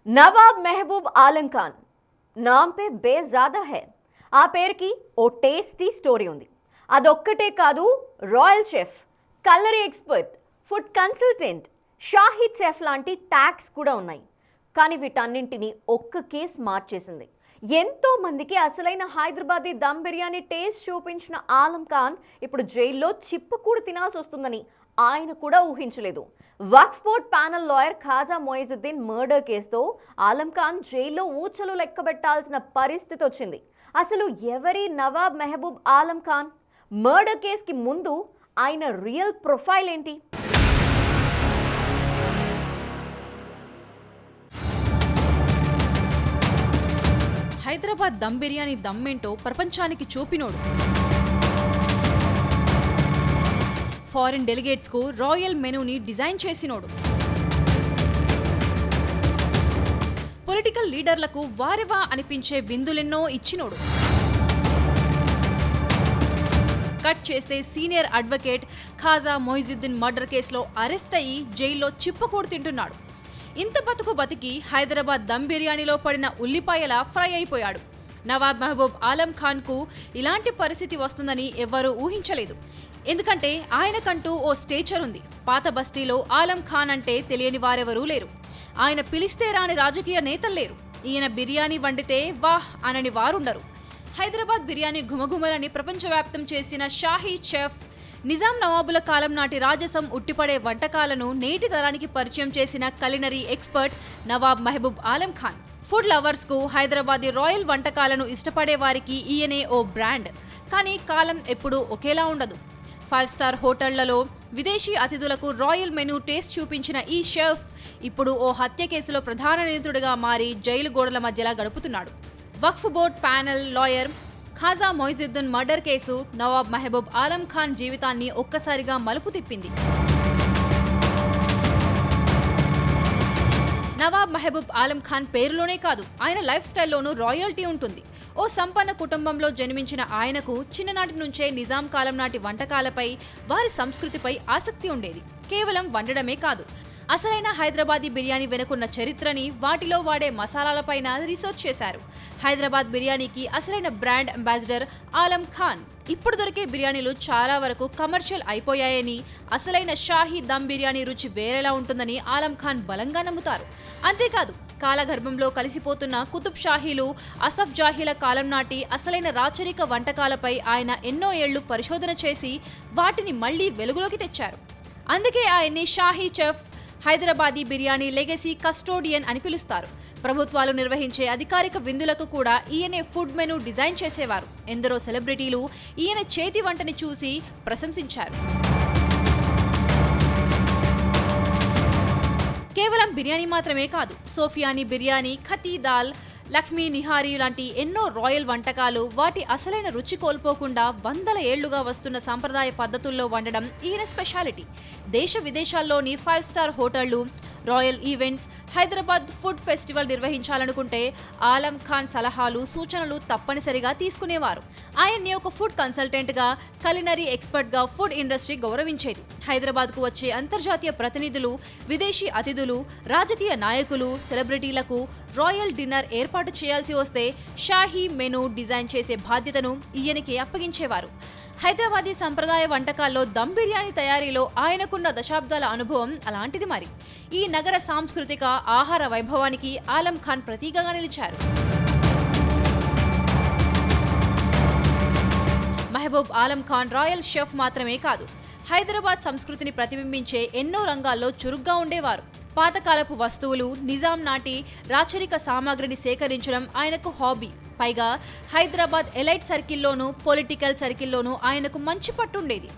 नवाब महबूब आलम खान नाम पे బేజాదా है ఆ పేరుకి ఓ టేస్టీ స్టోరీ ఉంది. అదొక్కటే కాదు, royal chef, culinary expert, food consultant, షాహీ చెఫ్ లాంటి ట్యాగ్స్ కూడా ఉన్నాయి. కానీ వీటన్నింటినీ ఒక్క కేసు మార్చేసింది. ఎంతో మందికి అసలైన హైదరాబాదీ దమ్ బిర్యానీ టేస్ట్ చూపించిన ఆలం ఖాన్ ఇప్పుడు జైల్లో చిప్పకూడు తినాల్సి వస్తుందని ఆయన కూడా ఊహించలేదు. Waqf board panel lawyer Khaja Moinuddin murder కేసుతో ఆలం ఖాన్ జైల్లో ఊచలు లెక్కబెట్టాల్సిన పరిస్థితి వచ్చింది. అసలు ఎవరి నవాబ్ మెహబూబ్ ఆలం ఖాన్? మర్డర్ కేసుకి ముందు ఆయన రియల్ ప్రొఫైల్ ఏంటి? హైదరాబాద్ దమ్ బిర్యానీ దమ్మేంటో ప్రపంచానికి చూపినోడు. ఫారిన్ డెలిగేట్స్ కు రాయల్ మెనూని డిజైన్ చేసినోడు. పొలిటికల్ లీడర్లకు వారెవా అనిపించే విందులెన్నో ఇచ్చినోడు. కట్ చేస్తే senior advocate Khaja Moinuddin murder కేసులో అరెస్ట్ అయ్యి జైల్లో చిప్పకూడు తింటున్నాడు. ఇంత బతుకు బతికి హైదరాబాద్ దమ్ బిర్యానీలో పడిన ఉల్లిపాయలా ఫ్రై అయిపోయాడు. నవాబ్ మెహబూబ్ ఆలం ఖాన్ కు ఇలాంటి పరిస్థితి వస్తుందని ఎవ్వరూ ఊహించలేదు. ఎందుకంటే ఆయనకంటూ ఓ స్టేచర్ ఉంది. పాత బస్తీలో ఆలం ఖాన్ అంటే తెలియని వారెవరూ లేరు. ఆయన పిలిస్తే రాని రాజకీయ నేతలు లేరు. ఈయన బిర్యానీ వండితే వాహ్ అనని వారుండరు. హైదరాబాద్ బిర్యానీ ఘుమఘుమలని ప్రపంచవ్యాప్తం చేసిన షాహీ చెఫ్, నిజాం నవాబుల కాలం నాటి రాజసం ఉట్టిపడే వంటకాలను నేటి తరానికి పరిచయం చేసిన culinary expert Nawab Mehboob Alam Khan. Food lovers కు, హైదరాబాదీ రాయల్ వంటకాలను ఇష్టపడే వారికి ఈయనే ఓ బ్రాండ్. కానీ కాలం ఎప్పుడూ ఒకేలా ఉండదు. 5 స్టార్ హోటళ్లలో విదేశీ అతిథులకు రాయల్ మెనూ టేస్ట్ చూపించిన ఈ షెఫ్ ఇప్పుడు ఓ హత్య కేసులో ప్రధాన నిందితుడిగా మారి జైలు గోడల మధ్యలా గడుపుతున్నాడు. Waqf board panel lawyer Khaja Moinuddin murder case Nawab Mehboob Alam Khan జీవితాన్ని ఒక్కసారిగా మలుపు తిప్పింది. నవాబ్ మెహబూబ్ ఆలం ఖాన్ పేరులోనే కాదు, ఆయన లైఫ్ స్టైల్లోనూ రాయల్టీ ఉంటుంది. ఓ సంపన్న కుటుంబంలో జన్మించిన ఆయనకు చిన్ననాటి నుంచే నిజాం కాలం నాటి వంటకాలపై, వారి సంస్కృతిపై ఆసక్తి ఉండేది. కేవలం వండడమే కాదు, అసలైన హైదరాబాదీ బిర్యానీ వెనుకున్న చరిత్రని, వాటిలో వాడే మసాలాలపైన రీసెర్చ్ చేశారు. హైదరాబాద్ బిర్యానీకి అసలైన బ్రాండ్ అంబాసిడర్ ఆలం ఖాన్. ఇప్పుడు దొరికే బిర్యానీలు చాలా వరకు కమర్షియల్ అయిపోయాయని, అసలైన షాహీ దమ్ బిర్యానీ రుచి వేరేలా ఉంటుందని ఆలం ఖాన్ బలంగా నమ్ముతారు. అంతేకాదు, కాలగర్భంలో కలిసిపోతున్న కుతుబ్ షాహీలు, అసఫ్ జాహీల కాలం నాటి అసలైన రాచరిక వంటకాలపై ఆయన ఎన్నో ఏళ్లు పరిశోధన చేసి వాటిని మళ్లీ వెలుగులోకి తెచ్చారు. అందుకే ఆయన్ని Shahi chef, Hyderabadi biryani legacy custodian అని పిలుస్తారు. ప్రభుత్వాలు నిర్వహించే అధికారిక విందులకు కూడా ఈయనే ఫుడ్ మెనూ డిజైన్ చేసేవారు. ఎందరో సెలబ్రిటీలు ఈయన చేతి వంటని చూసి ప్రశంసించారు. కేవలం బిర్యానీ మాత్రమే కాదు, సోఫియానీ బిర్యానీ, ఖతీ దాల్, లక్ష్మీ నిహారీ లాంటి ఎన్నో రాయల్ వంటకాలు వాటి అసలైన రుచి కోల్పోకుండా వందల ఏళ్లుగా వస్తున్న సాంప్రదాయ పద్ధతుల్లో వండడం ఈయన స్పెషాలిటీ. దేశ విదేశాల్లోని 5 స్టార్ హోటళ్లు, royal events, Hyderabad food festival నిర్వహించాలనుకుంటే ఆలం ఖాన్ సలహాలు, సూచనలు తప్పనిసరిగా తీసుకునేవారు. ఆయన్ని ఒక ఫుడ్ కన్సల్టెంట్గా, కలినరీ ఎక్స్పర్ట్గా ఫుడ్ ఇండస్ట్రీ గౌరవించేది. హైదరాబాద్కు వచ్చే అంతర్జాతీయ ప్రతినిధులు, విదేశీ అతిథులు, రాజకీయ నాయకులు, సెలబ్రిటీలకు రాయల్ డిన్నర్ ఏర్పాటు చేయాల్సి వస్తే షాహీ మెనూ డిజైన్ చేసే బాధ్యతను ఈయనకి అప్పగించేవారు. హైదరాబాదీ సంప్రదాయ వంటకాల్లో దమ్ బిర్యానీ తయారీలో ఆయనకున్న దశాబ్దాల అనుభవం అలాంటిది. మరి ఈ నగర సాంస్కృతిక ఆహార వైభవానికి ఆలం ఖాన్ ప్రతీకగా నిలిచారు. మెహబూబ్ ఆలం ఖాన్ రాయల్ షెఫ్ మాత్రమే కాదు, హైదరాబాద్ సంస్కృతిని ప్రతిబింబించే ఎన్నో రంగాల్లో చురుగ్గా ఉండేవారు. పాతకాలపు వస్తువులు, నిజాం నాటి రాచరిక సామాగ్రిని సేకరించడం ఆయనకు హాబీ. పైగా హైదరాబాద్ ఎలైట్ సర్కిల్లోనూ, పొలిటికల్ సర్కిల్లోనూ ఆయనకు మంచి పట్టుండేది.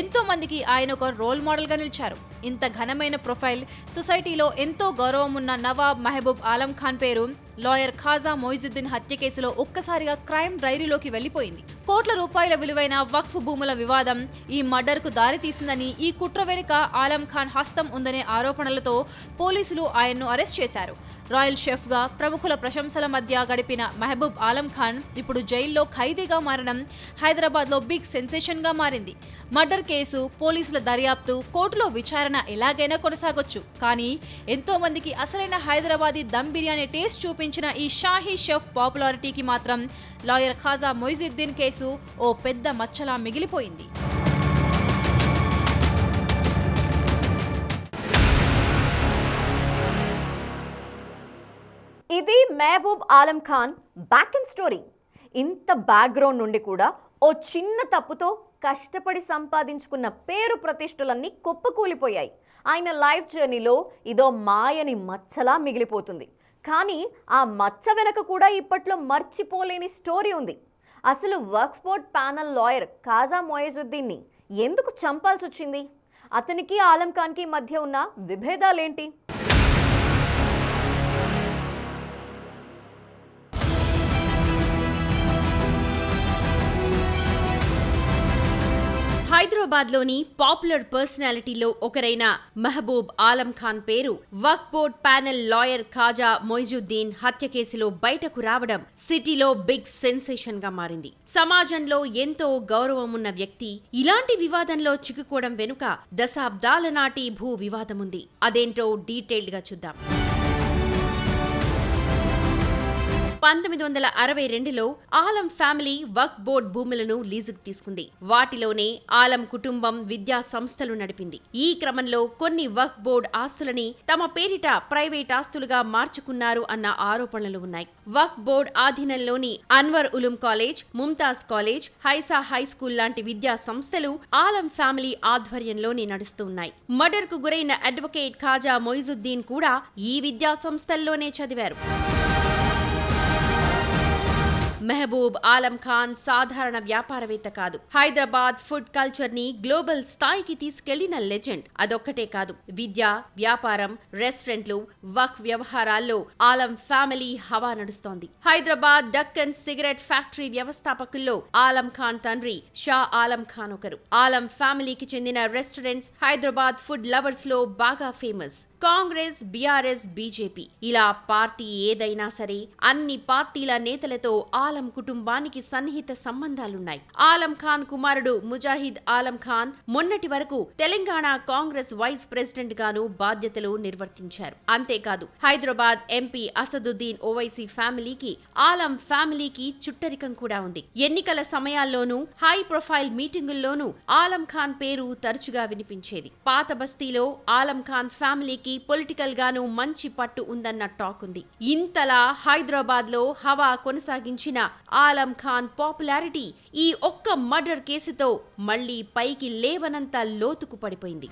ఎంతో మందికి ఆయన ఒక రోల్ మోడల్గా నిలిచారు. ఇంత ఘనమైన ప్రొఫైల్, సొసైటీలో ఎంతో గౌరవం ఉన్న నవాబ్ మెహబూబ్ ఆలం ఖాన్ పేరు లాయర్ ఖాజా మొయిజుద్దీన్ హత్య కేసులో ఒక్కసారిగా క్రైమ్ డైరీలోకి వెళ్లిపోయింది. కోట్ల రూపాయల విలువైన వక్ఫ్ భూముల వివాదం ఈ మర్డర్కు దారితీసిందని, ఈ కుట్ర వెనుక ఆలం ఖాన్ హస్తం ఉందనే ఆరోపణలతో పోలీసులు ఆయన్ను అరెస్ట్ చేశారు. రాయల్ షెఫ్గా ప్రముఖుల ప్రశంసల మధ్య గడిపిన మెహబూబ్ ఆలం ఖాన్ ఇప్పుడు జైల్లో ఖైదీగా మారడం హైదరాబాద్లో బిగ్ సెన్సేషన్గా మారింది. మర్డర్ కేసు, పోలీసుల దర్యాప్తు, కోర్టులో విచారణ ఎలాగైనా కొనసాగొచ్చు. కానీ ఎంతో మందికి అసలైన హైదరాబాదీ దమ్ బిర్యానీ టేస్ట్ చూపించిన ఈ షాహీ షెఫ్ పాపులారిటీకి మాత్రం లాయర్ ఖాజా మొయిజుద్దీన్ కేసు ఓ పెద్ద మచ్చలా మిగిలిపోయింది. ఇది Mehboob Alam Khan back and story. ఇంత బ్యాక్గ్రౌండ్ నుండి కూడా ఓ చిన్న తప్పుతో కష్టపడి సంపాదించుకున్న పేరు ప్రతిష్టలన్నీ కుప్పకూలిపోయాయి. ఆయన లైఫ్ జర్నీలో ఇదో మాయని మచ్చలా మిగిలిపోతుంది. కానీ ఆ మచ్చ వెనక కూడా ఇప్పట్లో మర్చిపోలేని స్టోరీ ఉంది. అసలు వక్ఫ్ బోర్డ్ ప్యానల్ లాయర్ ఖాజా మొయిజుద్దీన్ని ఎందుకు చంపాల్సి వచ్చింది? అతనికి ఆలం ఖాన్కి మధ్య ఉన్న విభేదాలేంటి? హైదరాబాద్లోని పాపులర్ పర్సనాలిటీలో ఒకరైన మెహబూబ్ ఆలం ఖాన్ పేరు Waqf board panel lawyer Khaja Moinuddin హత్య కేసులో బయటకు రావడం సిటీలో బిగ్ సెన్సేషన్ గా మారింది. సమాజంలో ఎంతో గౌరవమున్న వ్యక్తి ఇలాంటి వివాదంలో చిక్కుకోవడం వెనుక దశాబ్దాల నాటి భూ వివాదముంది. అదేంటో డీటెయిల్డ్ గా చూద్దాం. 1962లో ఆలం ఫ్యామిలీ వక్ఫ్ బోర్డ్ భూములను లీజుకు తీసుకుంది. వాటిలోనే ఆలం కుటుంబం విద్యా సంస్థలు నడిపింది. ఈ క్రమంలో కొన్ని వక్ఫ్ బోర్డ్ ఆస్తులని తమ పేరిట ప్రైవేట్ ఆస్తులుగా మార్చుకున్నారు అన్న ఆరోపణలు ఉన్నాయి. వక్ఫ్ బోర్డ్ ఆధీనంలోని అన్వర్ ఉలూం కాలేజ్, ముంతాజ్ కాలేజ్, హైసా హై స్కూల్ లాంటి విద్యా సంస్థలు ఆలం ఫ్యామిలీ ఆధ్వర్యంలోనే నడుస్తూ ఉన్నాయి. మర్డర్ కు గురైన అడ్వకేట్ ఖాజా మొయిజుద్దీన్ కూడా ఈ విద్యా సంస్థల్లోనే చదివారు. మెహబూబ్ ఆలం ఖాన్ సాధారణ వ్యాపారవేత్త కాదు. హైదరాబాద్ ఫుడ్ కల్చర్ ని గ్లోబల్ స్థాయికి తీసుకెళ్లిన లెజెండ్. అదొక్కటే కాదు, విద్య, వ్యాపారం, రెస్టారెంట్లు, వక్ఫ్ వ్యవహారాల్లో ఆలం ఫ్యామిలీ హవా నడుస్తోంది. హైదరాబాద్ డక్కన్ సిగరెట్ ఫ్యాక్టరీ వ్యవస్థాపకుల్లో ఆలం ఖాన్ తండ్రి షా ఆలం ఖాన్ ఒకరు. ఆలం ఫ్యామిలీకి చెందిన రెస్టారెంట్స్ హైదరాబాద్ ఫుడ్ లవర్స్ లో బాగా ఫేమస్. కాంగ్రెస్, బీఆర్ఎస్, బీజేపీ ఇలా పార్టీ ఏదైనా సరే అన్ని పార్టీల నేతలతో ఆలం కుటుంబానికి సన్నిహిత సంబంధాలున్నాయి. ఆలం ఖాన్ కుమారుడు ముజాహిద్ ఆలం ఖాన్ మొన్నటి వరకు తెలంగాణ కాంగ్రెస్ వైస్ ప్రెసిడెంట్ గాను బాధ్యతలు నిర్వర్తించారు. అంతేకాదు హైదరాబాద్ ఎంపీ అసదుద్దీన్ ఓవైసీ ఫ్యామిలీకి ఆలం ఫ్యామిలీకి చుట్టరికం కూడా ఉంది. ఎన్నికల సమయాల్లోనూ హై ప్రొఫైల్ మీటింగుల్లోనూ ఆలం ఖాన్ పేరు తరచుగా వినిపించేది. పాత బస్తీలో ఆలం ఖాన్ ఫ్యామిలీకి పొలిటికల్ గాను మంచి పట్టు ఉందన్న టాక్ ఉంది. ఇంతలా హైదరాబాద్ లో హవా కొనసాగించిన ఆలం ఖాన్ పాపులారిటీ ఈ ఒక్క మర్డర్ కేసుతో మళ్లీ పైకి లేవనంత లోతుకు పడిపోయింది.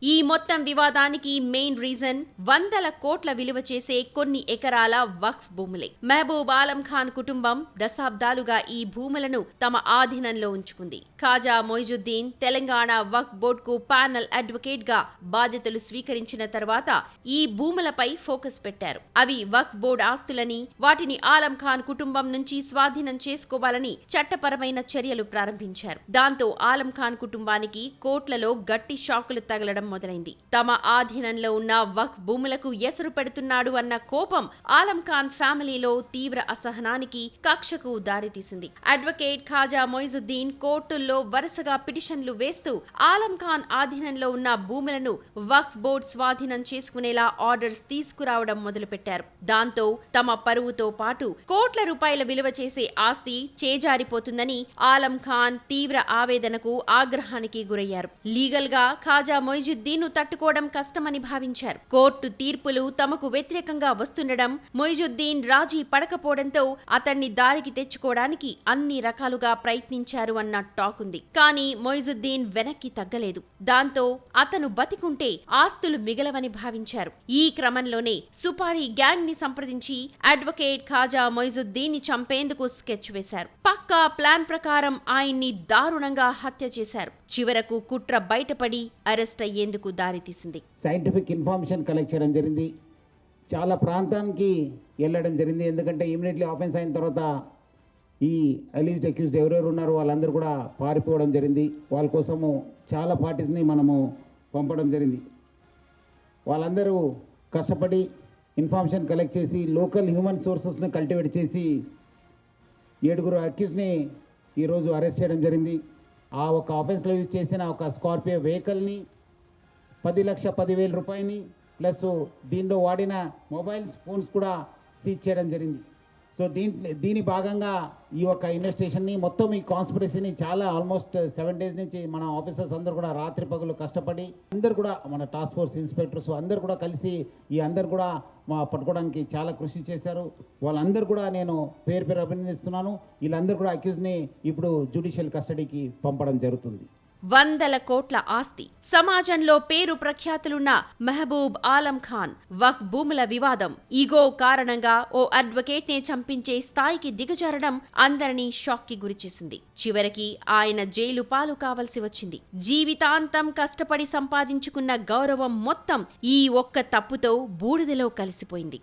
ఈ మొత్తం వివాదానికి మెయిన్ రీజన్ వందల కోట్ల విలువ చేసే కొన్ని ఎకరాల వక్ఫ్ భూములే. మెహబూబ్ ఆలం ఖాన్ కుటుంబం దశాబ్దాలుగా ఈ భూములను తమ ఆధీనంలో ఉంచుకుంది. ఖాజా మొయిజుద్దీన్ తెలంగాణ వక్ఫ్ బోర్డ్ కు ప్యానల్ అడ్వకేట్ గా బాధ్యతలు స్వీకరించిన తర్వాత ఈ భూములపై ఫోకస్ పెట్టారు. అవి వక్ఫ్ బోర్డ్ ఆస్తులని, వాటిని ఆలం ఖాన్ కుటుంబం నుంచి స్వాధీనం చేసుకోవాలని చట్టపరమైన చర్యలు ప్రారంభించారు. దాంతో ఆలం ఖాన్ కుటుంబానికి కోట్లలో గట్టి షాకులు తగలడం మొదలైంది. తమ ఆధీనంలో ఉన్న వక్ఫ్ భూములకు ఎసరు పెడుతున్నాడు అన్న కోపం ఆలం ఖాన్ ఫ్యామిలీలో తీవ్ర అసహనానికి, కక్షకు దారితీసింది. అడ్వకేట్ ఖాజా మొయిజుద్దీన్ కోర్టుల్లో వరుసగా పిటిషన్లు వేస్తూ ఆలం ఖాన్ ఆధీనంలో ఉన్న భూములను వక్ఫ్ బోర్డ్ స్వాధీనం చేసుకునేలా ఆర్డర్స్ తీసుకురావడం మొదలుపెట్టారు. దాంతో తమ పరువుతో పాటు కోట్ల రూపాయల విలువ చేసే ఆస్తి చేజారిపోతుందని ఆలం ఖాన్ తీవ్ర ఆవేదనకు, ఆగ్రహానికి గురయ్యారు. లీగల్ గా ఖాజా మొయిజుద్దీన్ తట్టుకోవడం కష్టమని భావించారు. కోర్టు తీర్పులు తమకు వ్యతిరేకంగా వస్తుండడం, మొయిజుద్దీన్ రాజీ పడకపోవడంతో అతన్ని దారికి తెచ్చుకోవడానికి అన్ని రకాలుగా ప్రయత్నించారు అన్న టాక్ ఉంది. కానీ మొయిజుద్దీన్ వెనక్కి తగ్గలేదు. దాంతో అతను బతికుంటే ఆస్తులు మిగలవని భావించారు. ఈ క్రమంలోనే సుపారీ గ్యాంగ్ ని సంప్రదించి అడ్వకేట్ ఖాజా మొయిజుద్దీన్ ని చంపేందుకు స్కెచ్ వేశారు. పక్కా ప్లాన్ ప్రకారం ఆయన్ని దారుణంగా హత్య చేశారు. చివరకు కుట్ర బయటపడి అరెస్ట్ అయ్యేందుకు అయ్యేందుకు దారితీసింది. సైంటిఫిక్ ఇన్ఫర్మేషన్ కలెక్ట్ చేయడం జరిగింది. చాలా ప్రాంతానికి వెళ్ళడం జరిగింది. ఎందుకంటే ఇమీడియట్లీ ఆఫెన్స్ అయిన తర్వాత ఈ అలీజ్డ్ అక్యూజ్డ్ ఎవరెవరు ఉన్నారో వాళ్ళందరూ కూడా పారిపోవడం జరిగింది. వాళ్ళ కోసము చాలా పార్టీస్ని మనము పంపడం జరిగింది. వాళ్ళందరూ కష్టపడి ఇన్ఫర్మేషన్ కలెక్ట్ చేసి లోకల్ హ్యూమన్ సోర్సెస్ని కల్టివేట్ చేసి 7 అక్యూజ్ని ఈరోజు అరెస్ట్ చేయడం జరిగింది. ఆ ఒక ఆఫెన్స్లో యూజ్ చేసిన ఒక స్కార్పియో వెహికల్ని 10,10,000 రూపాయలని ప్లస్ దీనిలో వాడిన మొబైల్స్ ఫోన్స్ కూడా సీజ్ చేయడం జరిగింది. సో దీని భాగంగా ఈ యొక్క ఇన్వెస్టిగేషన్ని మొత్తం ఈ కాన్స్పిరసీని చాలా ఆల్మోస్ట్ 7 days నుంచి మన ఆఫీసర్స్ అందరూ కూడా రాత్రి పగలు కష్టపడి అందరు కూడా మన టాస్క్ ఫోర్స్ ఇన్స్పెక్టర్స్ అందరు కూడా కలిసి ఈ అందరు కూడా పట్టుకోవడానికి చాలా కృషి చేశారు. వాళ్ళందరూ కూడా నేను పేరు అభినందిస్తున్నాను. వీళ్ళందరూ కూడా అక్యూజ్ని ఇప్పుడు జ్యుడిషియల్ కస్టడీకి పంపడం జరుగుతుంది. 100 కోట్ల ఆస్తి, సమాజంలో పేరు ప్రఖ్యాతులున్న మెహబూబ్ ఆలం ఖాన్ వక్ఫ్ భూముల వివాదం, ఈగో కారణంగా ఓ అడ్వకేట్ నే చంపించే స్థాయికి దిగజారడం అందరినీ షాక్ కి గురిచేసింది. చివరికి ఆయన జైలు పాలు కావలసి వచ్చింది. జీవితాంతం కష్టపడి సంపాదించుకున్న గౌరవం మొత్తం ఈ ఒక్క తప్పుతో బూడిదలో కలిసిపోయింది.